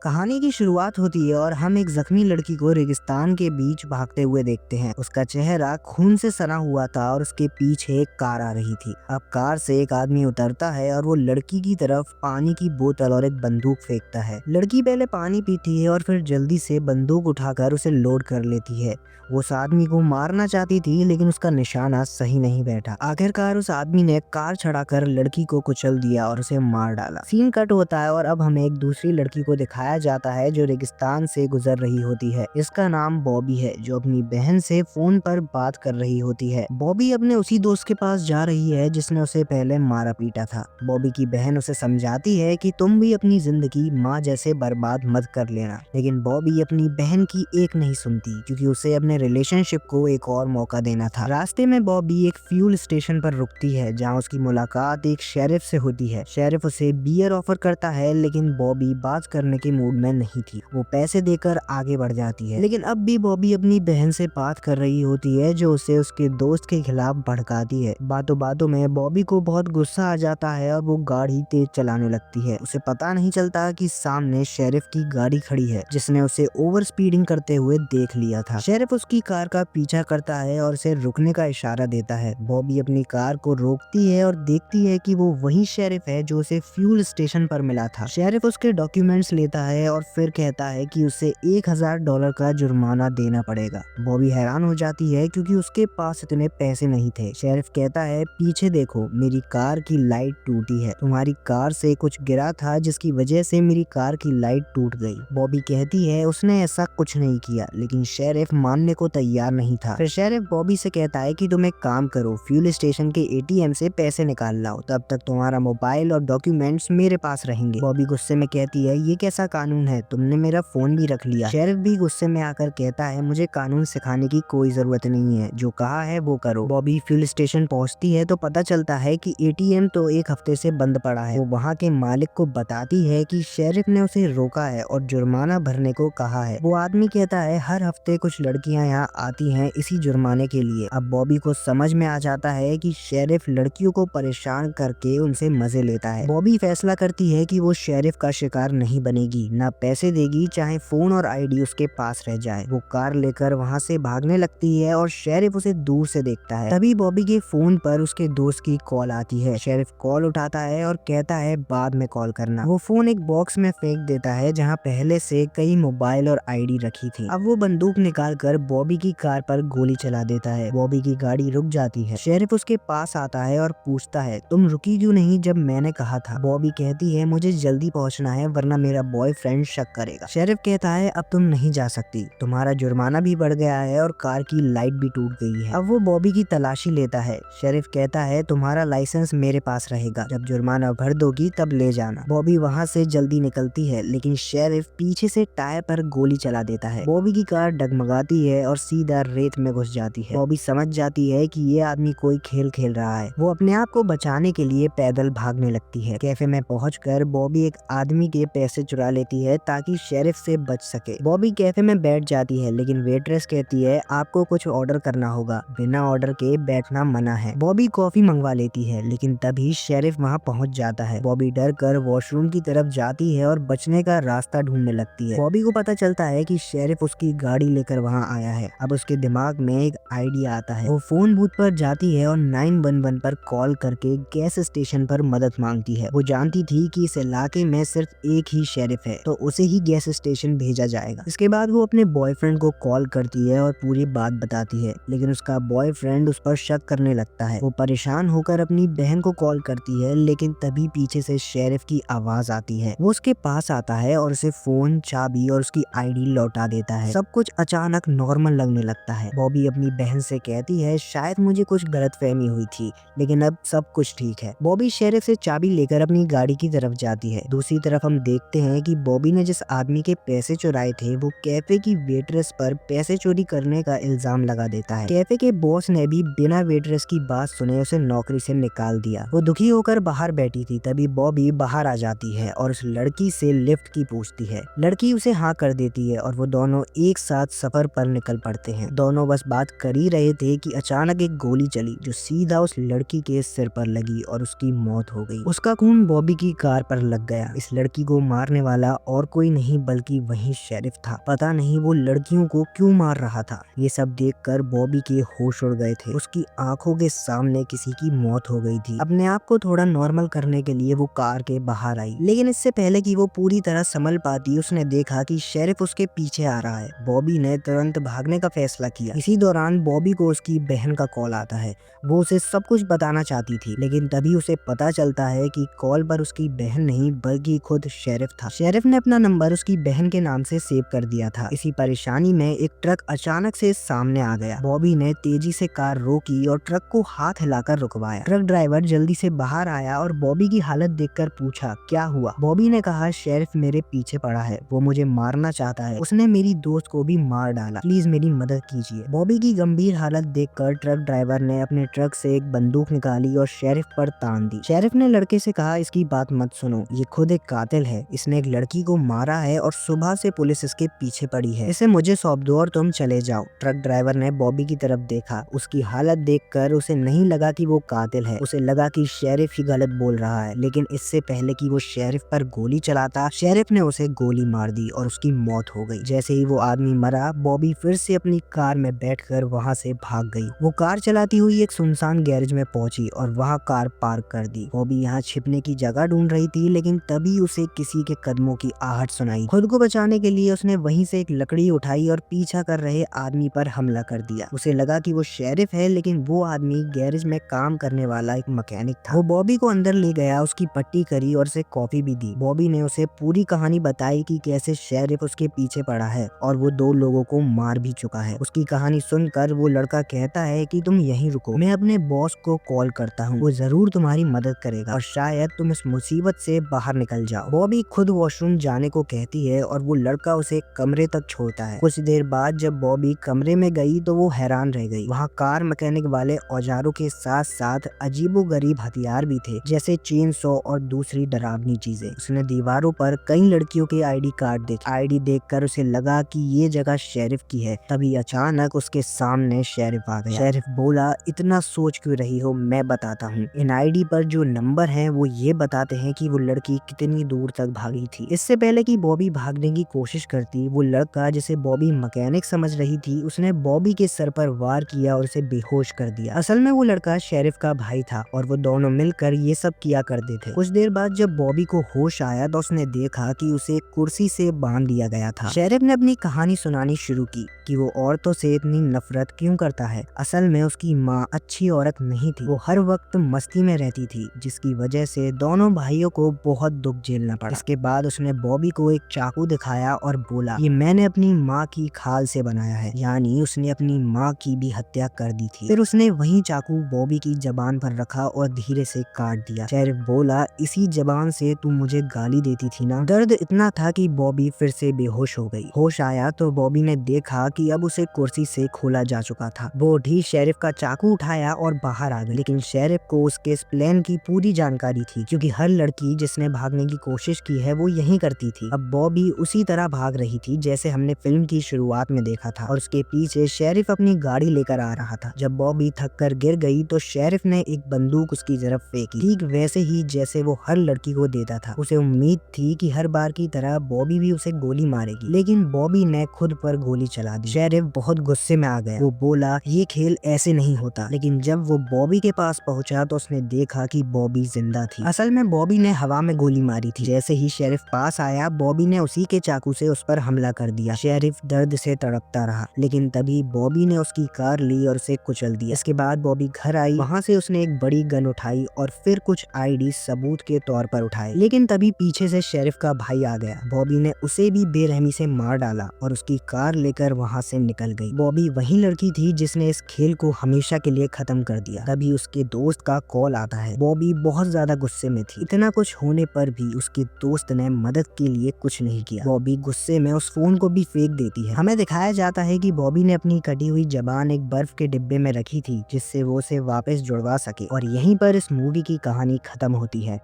कहानी की शुरुआत होती है और हम एक जख्मी लड़की को रेगिस्तान के बीच भागते हुए देखते हैं। उसका चेहरा खून से सना हुआ था और उसके पीछे एक कार आ रही थी। अब कार से एक आदमी उतरता है और वो लड़की की तरफ पानी की बोतल और एक बंदूक फेंकता है। लड़की पहले पानी पीती है और फिर जल्दी से बंदूक उठाकर उसे लोड कर लेती है। वो उस आदमी को मारना चाहती थी लेकिन उसका निशाना सही नहीं बैठा। आखिरकार उस आदमी ने कार चढ़ाकर लड़की को कुचल दिया और उसे मार डाला। सीन कट होता है और अब हमें एक दूसरी लड़की को दिखाया जाता है जो रेगिस्तान से गुजर रही होती है। इसका नाम बॉबी है जो अपनी बहन से फोन पर बात कर रही होती है। बॉबी अपने उसी दोस्त के पास जा रही है जिसने उसे पहले मारा पीटा था। बॉबी की बहन उसे समझाती है कि तुम भी अपनी जिंदगी माँ जैसे बर्बाद मत कर लेना, लेकिन बॉबी अपनी बहन की एक नहीं सुनती क्योंकि उसे अपने रिलेशनशिप को एक और मौका देना था। रास्ते में बॉबी एक फ्यूल स्टेशन पर रुकती है जहाँ उसकी मुलाकात एक शेरिफ से होती है। शेरिफ उसे बियर ऑफर करता है लेकिन बॉबी बात करने के मूड में नहीं थी। वो पैसे देकर आगे बढ़ जाती है, लेकिन अब भी बॉबी अपनी बहन से बात कर रही होती है जो उसे उसके दोस्त के खिलाफ भड़काती है। बातों बातों में बॉबी को बहुत गुस्सा आ जाता है और वो गाड़ी तेज चलाने लगती है। उसे पता नहीं चलता कि सामने शेरिफ की गाड़ी खड़ी है जिसने उसे ओवर स्पीडिंग करते हुए देख लिया था। शेरिफ उसकी कार का पीछा करता है और उसे रुकने का इशारा देता है। बॉबी अपनी कार को रोकती है और देखती है कि वो वही शेरिफ है जो उसे फ्यूल स्टेशन पर मिला था। शेरिफ उसके डॉक्यूमेंट्स लेता है और फिर कहता है कि उसे $1000 का जुर्माना देना पड़ेगा। बॉबी हैरान हो जाती है क्योंकि उसके पास इतने पैसे नहीं थे। शेरिफ कहता है, पीछे देखो, मेरी कार की लाइट टूटी है। तुम्हारी कार से कुछ गिरा था जिसकी वजह से मेरी कार की लाइट टूट गई। बॉबी कहती है उसने ऐसा कुछ नहीं किया, लेकिन शेरिफ मानने को तैयार नहीं था। फिर शेरिफ बॉबी से कहता है कि तुम एक काम करो, फ्यूल स्टेशन के ATM से पैसे निकाल लाओ, तब तक तुम्हारा मोबाइल और डॉक्यूमेंट्स मेरे पास रहेंगे। बॉबी गुस्से में कहती है, ये कैसा कानून है, तुमने मेरा फोन भी रख लिया। शेरिफ भी गुस्से में आकर कहता है, मुझे कानून सिखाने की कोई जरूरत नहीं है, जो कहा है वो करो। बॉबी फ्यूल स्टेशन पहुंचती है तो पता चलता है कि ATM तो एक हफ्ते से बंद पड़ा है। वो वहाँ के मालिक को बताती है कि शेरिफ ने उसे रोका है और जुर्माना भरने को कहा है। वो आदमी कहता है, हर हफ्ते कुछ लड़कियां यहाँ आती हैं इसी जुर्माने के लिए। अब बॉबी को समझ में आ जाता है कि शेरिफ लड़कियों को परेशान करके उनसे मजे लेता है। बॉबी फैसला करती है कि वो शेरिफ का शिकार नहीं बनेगी, ना पैसे देगी, चाहे फोन और ID उसके पास रह जाए। वो कार लेकर वहाँ से भागने लगती है और शेरिफ उसे दूर से देखता है। तभी बॉबी के फोन पर उसके दोस्त की कॉल आती है। शेरिफ कॉल उठाता है और कहता है बाद में कॉल करना। वो फोन एक बॉक्स में फेंक देता है जहाँ पहले से कई मोबाइल और ID रखी थी। अब वो बंदूक निकाल कर बॉबी की कार पर गोली चला देता है। बॉबी की गाड़ी रुक जाती है। शेरिफ उसके पास आता है और पूछता है, तुम रुकी क्यों नहीं जब मैंने कहा था? बॉबी कहती है, मुझे जल्दी पहुंचना है वरना मेरा बॉयफ्रेंड शक करेगा। शेरिफ कहता है, अब तुम नहीं जा सकती, तुम्हारा जुर्माना भी बढ़ गया है और कार की लाइट भी टूट गई है। अब वो बॉबी की तलाशी लेता है। शेरिफ कहता है, तुम्हारा लाइसेंस मेरे पास रहेगा, जब जुर्माना भर दोगी तब ले जाना। बॉबी वहाँ से जल्दी निकलती है लेकिन शेरिफ पीछे से टायर पर गोली चला देता है। बॉबी की कार डगमगाती है और सीधा रेत में घुस जाती है। बॉबी समझ जाती है कि ये आदमी कोई खेल खेल रहा है। वो अपने आप को बचाने के लिए पैदल भागने लगती है। कैफे में पहुंचकर बॉबी एक आदमी के पैसे चुरा लेती है ताकि शेरिफ से बच सके। बॉबी कैफे में बैठ जाती है लेकिन वेट्रेस कहती है, आपको कुछ ऑर्डर करना होगा, बिना ऑर्डर के बैठना मना है। बॉबी कॉफी मंगवा लेती है लेकिन तभी शेरिफ वहाँ पहुँच जाता है। बॉबी डर कर वॉशरूम की तरफ जाती है और बचने का रास्ता ढूंढने लगती है। बॉबी को पता चलता है कि शेरिफ उसकी गाड़ी लेकर वहाँ आया है। अब उसके दिमाग में एक आइडिया आता है। वो फोन बूथ पर जाती है और 911 पर कॉल करके गैस स्टेशन पर मदद मांगती है। वो जानती थी कि इस इलाके में सिर्फ एक ही शेरिफ है तो उसे ही गैस स्टेशन भेजा जाएगा। इसके बाद वो अपने बॉयफ्रेंड को कॉल करती है और पूरी बात बताती है, लेकिन उसका बॉयफ्रेंड उस पर शक करने लगता है। वो परेशान होकर अपनी बहन को कॉल करती है लेकिन तभी पीछे से शेरिफ की आवाज आती है। वो उसके पास आता है और उसे फोन, चाबी और उसकी ID लौटा देता है। सब कुछ अचानक नॉर्मल लगने लगता है। बॉबी अपनी बहन से कहती है, शायद मुझे कुछ गलतफहमी हुई थी लेकिन अब सब कुछ ठीक है। बॉबी शेरिफ से चाबी लेकर अपनी गाड़ी की तरफ जाती है। दूसरी तरफ हम देखते हैं कि बॉबी ने जिस आदमी के पैसे चुराए थे वो कैफे की वेट्रेस पर पैसे चोरी करने का इल्जाम लगा देता है। कैफे के बॉस ने भी बिना वेट्रेस की बात सुने उसे नौकरी से निकाल दिया। वो दुखी होकर बाहर बैठी थी। तभी बॉबी बाहर आ जाती है और उस लड़की से लिफ्ट की पूछती है। लड़की उसे हाँ कर देती है और वो दोनों एक साथ सफर पर निकल पड़ते हैं। दोनों बस बात कर ही रहे थे कि अचानक एक गोली चली जो सीधा उस लड़की के सिर पर लगी और उसकी मौत हो गई। उसका खून बॉबी की कार पर लग गया। इस लड़की को मारने वाला और कोई नहीं बल्कि वही शेरिफ था। पता नहीं वो लड़कियों को क्यों मार रहा था। ये सब देखकर बॉबी के होश उड़ गए थे। उसकी आंखों के सामने किसी की मौत हो गई थी। अपने आप को थोड़ा नॉर्मल करने के लिए वो कार के बाहर आई, लेकिन इससे पहले कि वो पूरी तरह संभल पाती उसने देखा कि शेरिफ उसके पीछे आ रहा है। बॉबी ने तुरंत भागने का फैसला किया। इसी दौरान बॉबी को उसकी बहन का कॉल आता है। वो उसे सब कुछ बताना चाहती थी, लेकिन तभी उसे पता चलता है कि कॉल पर उसकी बहन नहीं बल्कि खुद शेरिफ था। शेरिफ ने अपना नंबर उसकी बहन के नाम से सेव कर दिया था। इसी परेशानी में एक ट्रक अचानक से सामने आ गया। बॉबी ने तेजी से कार रोकी और ट्रक को हाथ हिलाकर रुकवाया। ट्रक ड्राइवर जल्दी से बाहर आया और बॉबी की हालत देखकर पूछा, क्या हुआ? बॉबी ने कहा, शेरिफ मेरे पीछे पड़ा है, वो मुझे मारना चाहता है, उसने मेरी दोस्त को भी मार डाला, प्लीज मेरी मदद कीजिए। बॉबी की गंभीर हालत देखकर ट्रक ड्राइवर ने अपने ट्रक से एक बंदूक निकाली और शेरिफ पर तान दी। शेरिफ ने लड़के से कहा, इसकी बात मत सुनो, ये खुद एक कातिल है, इसने एक लड़की को मारा है और सुबह से पुलिस इसके पीछे पड़ी है, इसे मुझे सौंप दो और तुम चले जाओ। ट्रक ड्राइवर ने बॉबी की तरफ देखा। उसकी हालत देखकर उसे नहीं लगा कि वो कातिल है, उसे लगा कि शेरिफ ही गलत बोल रहा है। लेकिन इससे पहले कि वो शेरिफ पर गोली चलाता, शेरिफ ने उसे गोली मार दी और उसकी मौत हो गई। जैसे ही वो आदमी मरा, बॉबी फिर से अपनी कार में बैठकर वहां से भाग गई। वो कार चलाती हुई एक सुनसान गैरेज में पहुंची और वहां कार पार्क कर दी। बॉबी यहाँ छिपने की जगह ढूंढ रही थी, लेकिन तभी उसे किसी के कदमों की आहट सुनाई। खुद को बचाने के लिए उसने वहीं से एक लकड़ी उठाई और पीछा कर रहे आदमी पर हमला कर दिया। उसे लगा कि वो शेरिफ है, लेकिन वो आदमी गैरेज में काम करने वाला एक मैकेनिक था। वो बॉबी को अंदर ले गया, उसकी पट्टी करी और उसे कॉफी भी दी। बॉबी ने उसे पूरी कहानी बताई कि कैसे शेरिफ उसके पीछे पड़ा है और वो 2 लोगों को मार भी चुका है। उसकी कहानी सुनकर वो लड़का कहता है कि तुम यहीं रुको, मैं अपने बॉस को कॉल करता हूँ, वो जरूर तुम्हारी मदद करेगा और शायद तुम इस मुसीबत से बाहर निकल जाओ। बॉबी खुद वॉशरूम जाने को कहती है और वो लड़का उसे कमरे तक छोड़ता है। कुछ देर बाद जब बॉबी कमरे में गई तो वो हैरान रह गई। वहाँ कार मैकेनिक वाले औजारों के साथ साथ अजीबोगरीब हथियार भी थे, जैसे चेन सॉ और दूसरी डरावनी चीजें। उसने दीवारों पर कई लड़कियों के आईडी कार्ड देखे। आईडी देखकर उसे लगा कि ये जगह शेरिफ की है। तभी अचानक उसके सामने शेरिफ आ गया। शेरिफ बोला, इतना सोच क्यों रही हो, मैं बताता हूँ। इन आईडी पर जो नंबर हैं वो ये बताते हैं कि वो लड़की कितनी दूर तक भागी थी। इससे पहले कि बॉबी भागने की कोशिश करती, वो लड़का जिसे बॉबी मैकेनिक समझ रही थी, उसने बॉबी के सर पर वार किया और उसे बेहोश कर दिया। असल में वो लड़का शेरिफ का भाई था और वो दोनों मिलकर ये सब किया करते थे। कुछ देर बाद जब बॉबी को होश आया तो उसने देखा कि उसे कुर्सी से बांध दिया गया था। शेरिफ ने अपनी कहानी सुनानी शुरू की कि वो औरतों से इतनी नफरत क्यों करता है। असल में उसकी माँ अच्छी औरत नहीं थी, वो हर वक्त मस्ती में रहती थी, जिसकी वजह से दोनों भाइयों को बहुत दुख झेलना पड़ा। इसके बाद उसने बॉबी को एक चाकू दिखाया और बोला, ये मैंने अपनी माँ की खाल से बनाया है, यानी उसने अपनी माँ की भी हत्या कर दी थी। फिर उसने वही चाकू बॉबी की जबान पर रखा और धीरे से काट दिया। शेरिफ बोला, इसी जबान से तू मुझे गाली देती थी ना। दर्द इतना था कि बॉबी फिर से बेहोश हो गई। होश आया तो बॉबी ने देखा कि अब उसे कुर्सी से खोला जा चुका था। वो उठी, शेरिफ का चाकू उठाया और बाहर आ गई। लेकिन शेरिफ को उसके इस प्लान की पूरी जानकारी थी, क्योंकि हर लड़की जिसने भागने की कोशिश की है वो यही करती थी। अब बॉबी उसी तरह भाग रही थी जैसे हमने फिल्म की शुरुआत में देखा था, और उसके पीछे शेरिफ अपनी गाड़ी लेकर आ रहा था। जब बॉबी थक कर गिर गई तो शेरिफ ने एक बंदूक उसकी तरफ फेंकी, ठीक वैसे ही जैसे वो हर लड़की को देता था। उसे उम्मीद थी कि हर बार की तरह बॉबी भी उसे गोली मारेगी, लेकिन बॉबी ने खुद पर गोली चला दी। शेरिफ बहुत गुस्से में आ गया। वो बोला, ये खेल ऐसे नहीं होता। लेकिन जब वो बॉबी के पास पहुंचा तो उसने देखा कि बॉबी जिंदा थी। असल में बॉबी ने हवा में गोली मारी थी। जैसे ही शेरिफ पास आया, बॉबी ने उसी के चाकू से उस पर हमला कर दिया। शेरिफ दर्द से तड़पता रहा, लेकिन तभी बॉबी ने उसकी कार ली और उसे कुचल दिया। इसके बाद बॉबी घर आई, वहाँ से उसने एक बड़ी गन उठाई और फिर कुछ आईडी सबूत के तौर पर उठाए। लेकिन तभी पीछे से शेरिफ का भाई आ गया। बॉबी ने उसे भी बेरहमी से मार डाला और उसकी कार लेकर वहाँ से निकल गई। बॉबी वही लड़की थी जिसने इस खेल को हमेशा के लिए खत्म कर दिया। तभी उसके दोस्त का कॉल आता है। बॉबी बहुत ज्यादा गुस्से में थी। इतना कुछ होने पर भी उसके दोस्त ने मदद के लिए कुछ नहीं किया। बॉबी गुस्से में उस फोन को भी फेंक देती है। हमें दिखाया जाता है कि बॉबी ने अपनी कटी हुई जबान एक बर्फ के डिब्बे में रखी थी, जिससे वो उसे वापस जुड़वा सके, और यहीं पर इस मूवी की कहानी खत्म होती है।